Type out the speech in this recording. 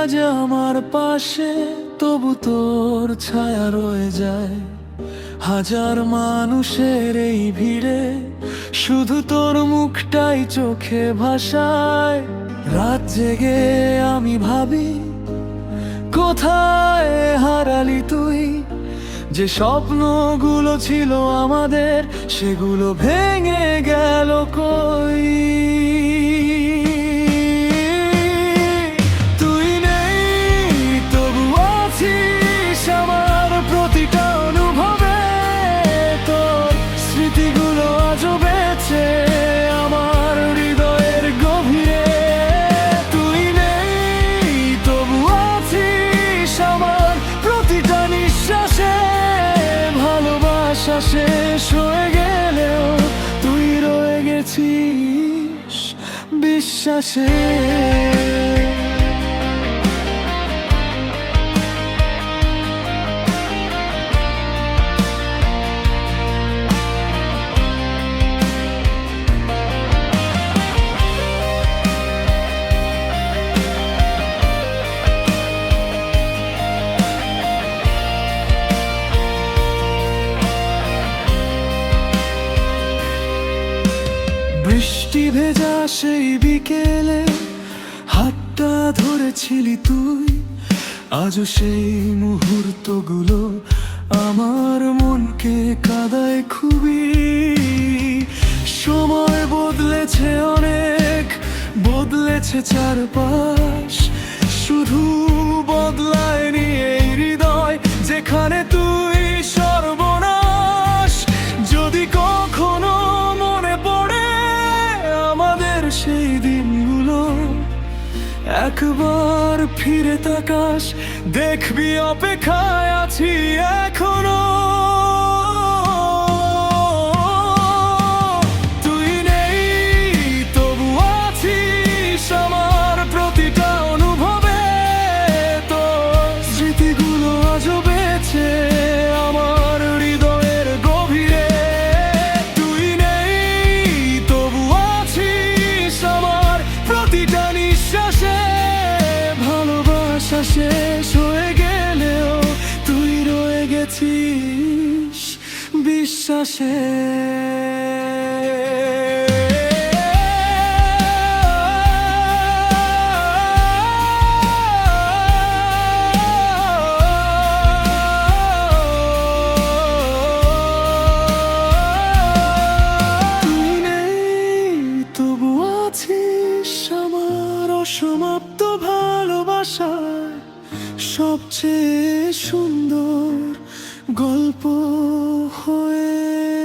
আজ আমার পাশে, তবু তোর ছায়া রয়ে যায়। হাজার মানুষের এই ভিড়ে শুধু তোর মুখটাই চোখে ভাসায়। রাত জেগে আমি ভাবি, কোথায় হারালি তুই? যে স্বপ্নগুলো ছিল আমাদের, সেগুলো ভেঙে গেল কই? তুই নেই, তবু আছিস আমার প্রতিটা অনুভবে। তোর স্মৃতিগুলো আজও বেঁচে আমার হৃদয়ের গভীরে। তুই নেই, তবু আছিস আমার প্রতিটা নিঃশ্বাসে। ভালোবাসা শেষ হয়ে গেলেও তুই রয়ে গেছিস বিশ্বাসে। বৃষ্টি ভেজা সেই বিকেলে হাতটা ধরেছিলি তুই। আজও সেই মুহূর্তগুলো আমার মনকে কাঁদায় খুবই। সময় বদলেছে অনেক, বদলেছে চারপাশ, শুধু বদলায়নি এই হৃদয় যেখানে তুই সর্বনাশ। যদি কখনো মনে পড়ে আমাদের সেই দিনগুলো, একবার ফিরে তাকাস, দেখবি অপেক্ষায় আছি এখনো। তুই নেই, তবু আছিস আমার প্রতিটা অনুভবে। তোর স্মৃতিগুলো আজও বেঁচে আমার হৃদয়ের গভীরে। তুই নেই, তবু আছিস আমার প্রতিটা নিঃশ্বাসে। ভালোবাসা শেষ হয়ে গেলেও তুই রয়ে গেছিস বিশ্বাসে। তুই নেই, তবু আছিস আমার অসমাপ্ত ভালোবাসায় সবচেয়ে সুন্দর গল্প হয়ে।